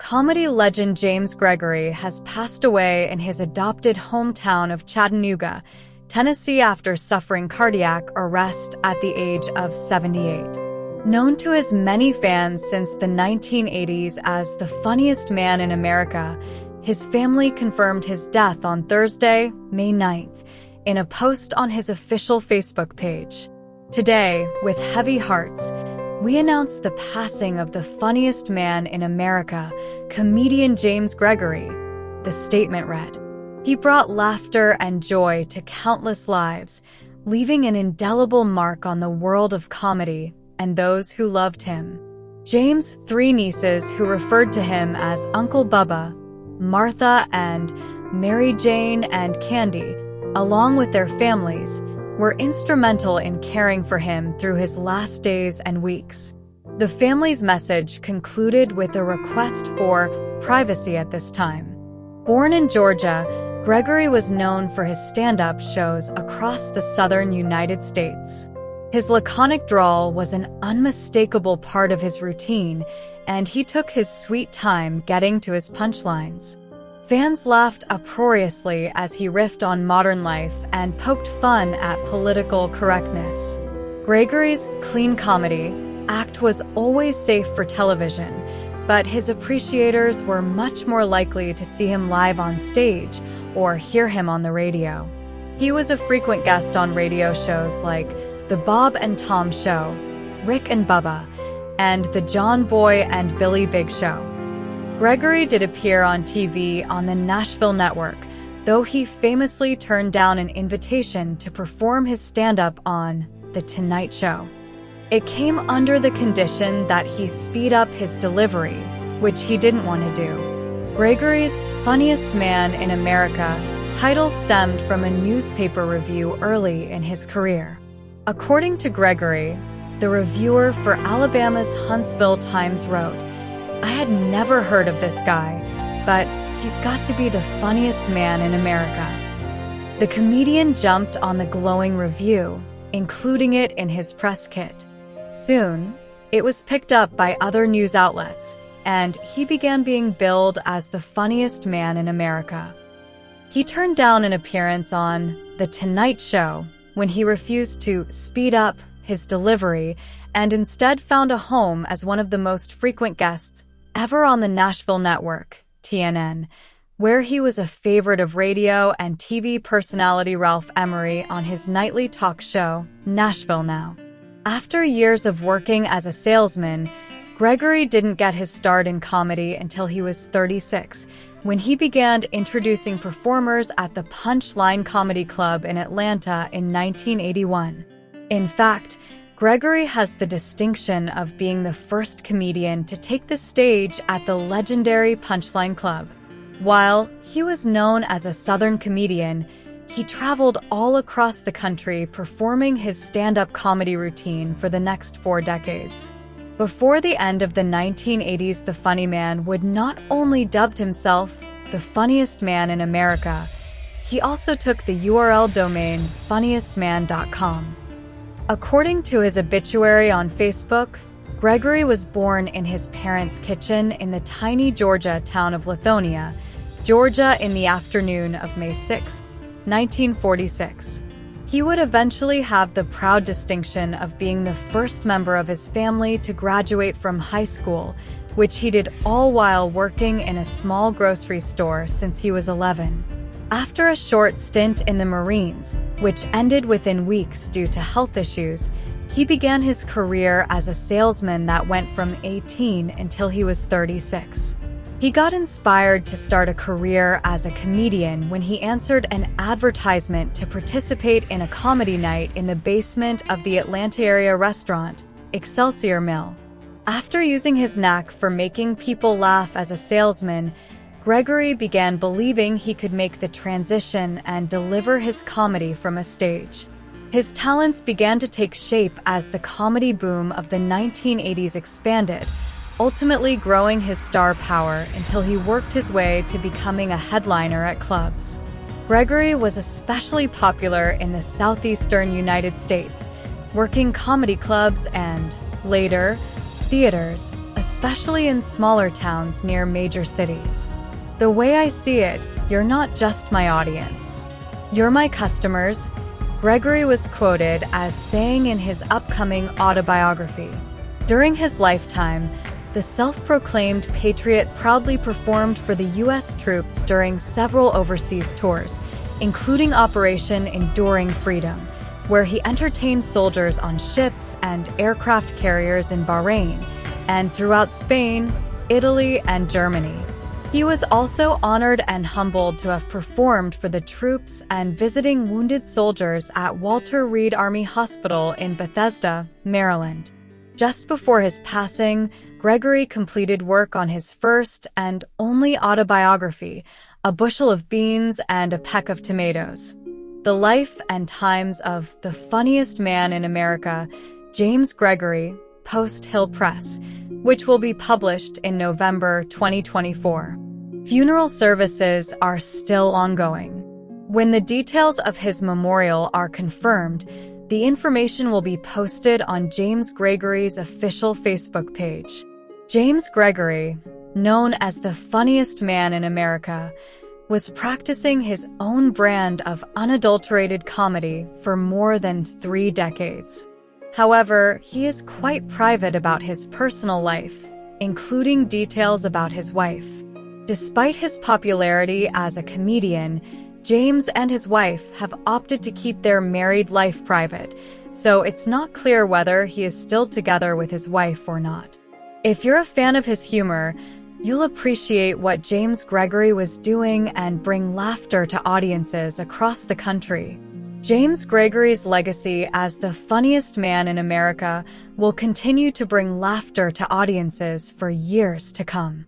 Comedy legend James Gregory has passed away in his adopted hometown of Chattanooga, Tennessee after suffering cardiac arrest at the age of 78. Known to his many fans since the 1980s as the funniest man in America, his family confirmed his death on Thursday, May 9th, in a post on his official Facebook page. Today, with heavy hearts, we announce the passing of the funniest man in America, comedian James Gregory. The statement read, "He brought laughter and joy to countless lives, leaving an indelible mark on the world of comedy and those who loved him." James' three nieces, who referred to him as Uncle Bubba, Martha and Mary Jane and Candy, along with their families, were instrumental in caring for him through his last days and weeks. The family's message concluded with a request for privacy at this time. Born in Georgia, Gregory was known for his stand-up shows across the southern United States. His laconic drawl was an unmistakable part of his routine, and he took his sweet time getting to his punchlines. Fans laughed uproariously as he riffed on modern life and poked fun at political correctness. Gregory's clean comedy act was always safe for television, but his appreciators were much more likely to see him live on stage or hear him on the radio. He was a frequent guest on radio shows like The Bob and Tom Show, Rick and Bubba, and The John Boy and Billy Big Show. Gregory did appear on TV on the Nashville network, though he famously turned down an invitation to perform his stand-up on The Tonight Show. It came under the condition that he speed up his delivery, which he didn't want to do. Gregory's Funniest Man in America title stemmed from a newspaper review early in his career. According to Gregory, the reviewer for Alabama's Huntsville Times wrote, "I had never heard of this guy, but he's got to be the funniest man in America." The comedian jumped on the glowing review, including it in his press kit. Soon, it was picked up by other news outlets, and he began being billed as the funniest man in America. He turned down an appearance on The Tonight Show when he refused to speed up his delivery and instead found a home as one of the most frequent guests ever on the Nashville network, TNN, where he was a favorite of radio and TV personality Ralph Emery on his nightly talk show, Nashville Now. After years of working as a salesman, Gregory didn't get his start in comedy until he was 36, when he began introducing performers at the Punchline Comedy Club in Atlanta in 1981. In fact, Gregory has the distinction of being the first comedian to take the stage at the legendary Punchline Club. While he was known as a Southern comedian, he traveled all across the country performing his stand-up comedy routine for the next 4 decades. Before the end of the 1980s, the Funny Man would not only dubbed himself the funniest man in America, he also took the URL domain funniestman.com. According to his obituary on Facebook, Gregory was born in his parents' kitchen in the tiny Georgia town of Lithonia, Georgia in the afternoon of May 6, 1946. He would eventually have the proud distinction of being the first member of his family to graduate from high school, which he did all while working in a small grocery store since he was 11. After a short stint in the Marines, which ended within weeks due to health issues, he began his career as a salesman that went from 18 until he was 36. He got inspired to start a career as a comedian when he answered an advertisement to participate in a comedy night in the basement of the Atlanta area restaurant, Excelsior Mill. After using his knack for making people laugh as a salesman, Gregory began believing he could make the transition and deliver his comedy from a stage. His talents began to take shape as the comedy boom of the 1980s expanded, ultimately growing his star power until he worked his way to becoming a headliner at clubs. Gregory was especially popular in the southeastern United States, working comedy clubs and, later, theaters, especially in smaller towns near major cities. The way I see it, you're not just my audience. You're my customers, Gregory was quoted as saying in his upcoming autobiography. During his lifetime, the self-proclaimed patriot proudly performed for the U.S. troops during several overseas tours, including Operation Enduring Freedom, where he entertained soldiers on ships and aircraft carriers in Bahrain, and throughout Spain, Italy, and Germany. He was also honored and humbled to have performed for the troops and visiting wounded soldiers at Walter Reed Army Hospital in Bethesda, Maryland. Just before his passing, Gregory completed work on his first and only autobiography, A Bushel of Beans and a Peck of Tomatoes. The Life and Times of the Funniest Man in America, James Gregory, Post Hill Press, which will be published in November 2024. Funeral services are still ongoing. When the details of his memorial are confirmed, the information will be posted on James Gregory's official Facebook page. James Gregory, known as the funniest man in America, was practicing his own brand of unadulterated comedy for more than 3 decades. However, he is quite private about his personal life, including details about his wife. Despite his popularity as a comedian, James and his wife have opted to keep their married life private, so it's not clear whether he is still together with his wife or not. If you're a fan of his humor, you'll appreciate what James Gregory was doing and bring laughter to audiences across the country. James Gregory's legacy as the funniest man in America will continue to bring laughter to audiences for years to come.